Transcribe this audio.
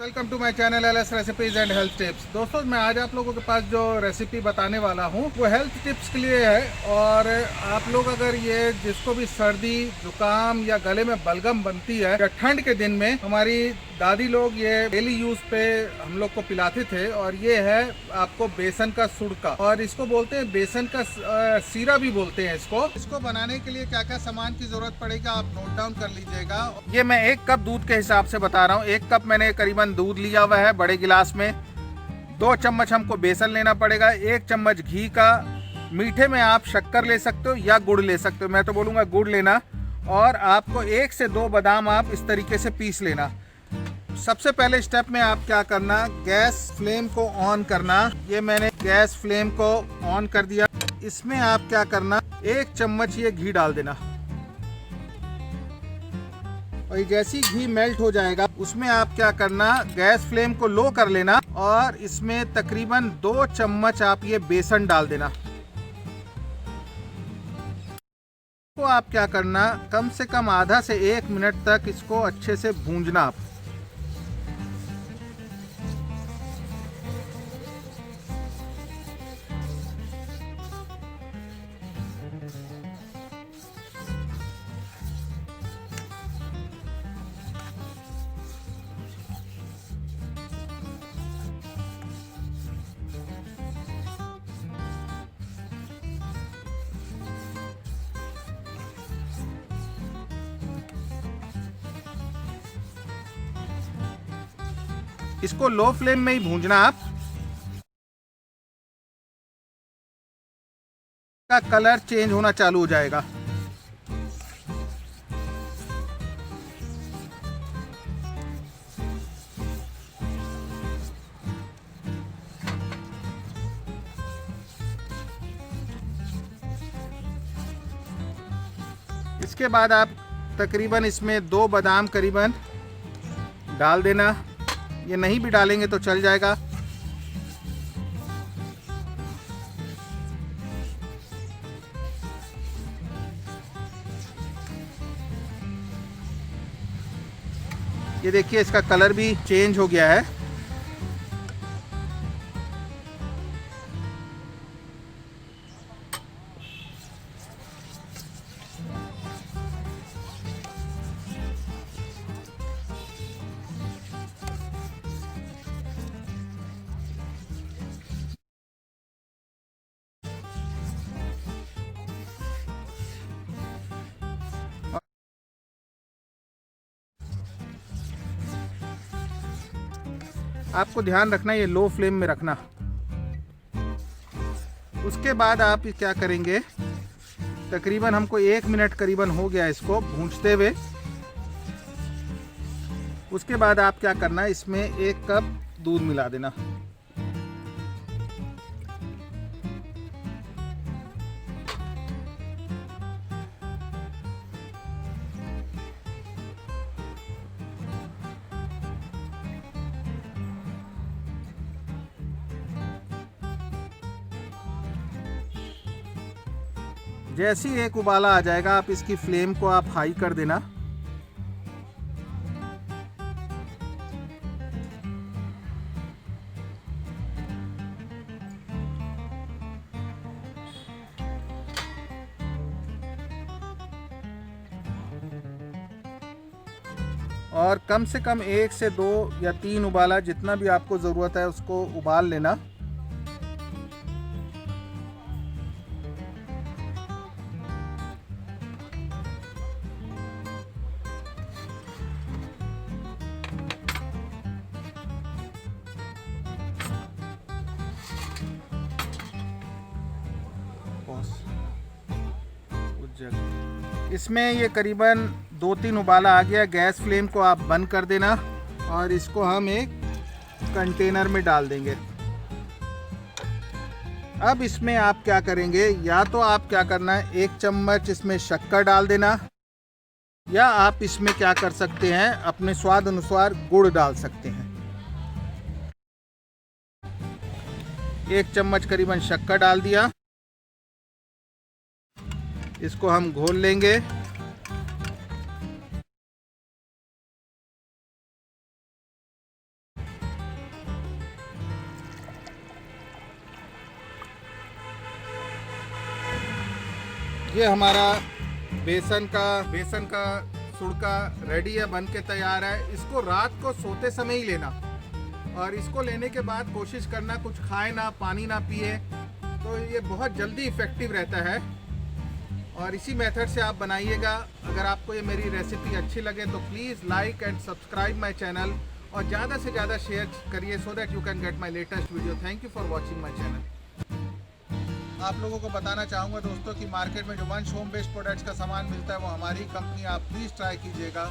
Welcome to my channel LS recipes and health tips. दोस्तों, मैं आज आप लोगों के पास जो रेसिपी बताने वाला हूँ वो हेल्थ टिप्स के लिए है। और आप लोग अगर ये जिसको भी सर्दी जुकाम या गले में बलगम बनती है या ठंड के दिन में, हमारी दादी लोग ये डेली यूज पे हम लोग को पिलाते थे। और ये है आपको बेसन का सुड़का, और इसको बोलते हैं बेसन का सीरा भी बोलते हैं इसको बनाने के लिए क्या क्या सामान की जरूरत पड़ेगा आप नोट डाउन कर लीजिएगा। ये मैं 1 कप दूध के हिसाब से बता रहा हूँ। 1 कप मैंने करीबन दूध लिया हुआ है बड़े गिलास में। 2 चम्मच हमको बेसन लेना पड़ेगा। 1 चम्मच घी का। मीठे में आप शक्कर ले सकते हो या गुड़ ले सकते हो, मैं तो बोलूँगा गुड़ लेना। और आपको 1 से 2 बादाम आप इस तरीके से पीस लेना। सबसे पहले स्टेप में आप क्या करना, गैस फ्लेम को ऑन करना। ये मैंने गैस फ्लेम को ऑन कर दिया। इसमें आप क्या करना, 1 चम्मच ये घी डाल देना। और जैसी घी मेल्ट हो जाएगा उसमें आप क्या करना, गैस फ्लेम को लो कर लेना और इसमें तकरीबन 2 चम्मच आप ये बेसन डाल देना। तो आप क्या करना, कम से कम आधा से 1 मिनट तक इसको अच्छे से भूंजना आप। इसको लो फ्लेम में ही भूंजना आप। का कलर चेंज होना चालू हो जाएगा। इसके बाद आप तकरीबन इसमें 2 बादाम करीबन डाल देना। ये नहीं भी डालेंगे तो चल जाएगा। ये देखिए इसका कलर भी चेंज हो गया है। आपको ध्यान रखना ये लो फ्लेम में रखना। उसके बाद आप क्या करेंगे, तकरीबन हमको 1 मिनट करीबन हो गया इसको भूंजते हुए। उसके बाद आप क्या करना, इसमें 1 कप दूध मिला देना। जैसे ही एक उबाला आ जाएगा आप इसकी फ्लेम को आप हाई कर देना। और कम से कम 1 से 2 या 3 उबाला, जितना भी आपको ज़रूरत है उसको उबाल लेना। इसमें ये करीबन 2-3 उबाला आ गया। गैस फ्लेम को आप बंद कर देना और इसको हम एक कंटेनर में डाल देंगे। अब इसमें आप क्या करेंगे, या तो आप क्या करना है, 1 चम्मच इसमें शक्कर डाल देना, या आप इसमें क्या कर सकते हैं, अपने स्वाद अनुसार गुड़ डाल सकते हैं। 1 चम्मच करीबन शक्कर डाल दिया। इसको हम घोल लेंगे। ये हमारा बेसन का सुड़का रेडी है, बन के तैयार है। इसको रात को सोते समय ही लेना, और इसको लेने के बाद कोशिश करना कुछ खाए ना, पानी ना पिए, तो ये बहुत जल्दी इफ़ेक्टिव रहता है। और इसी मेथड से आप बनाइएगा। अगर आपको ये मेरी रेसिपी अच्छी लगे तो please like and subscribe my channel, और ज़्यादा से ज़्यादा शेयर करिए so that you can get my latest video. Thank you for watching my channel. आप लोगों को बताना चाहूँगा दोस्तों कि मार्केट में जो वंश होम बेस्ड प्रोडक्ट्स का सामान मिलता है वो हमारी कंपनी, आप प्लीज़ ट्राई कीजिएगा।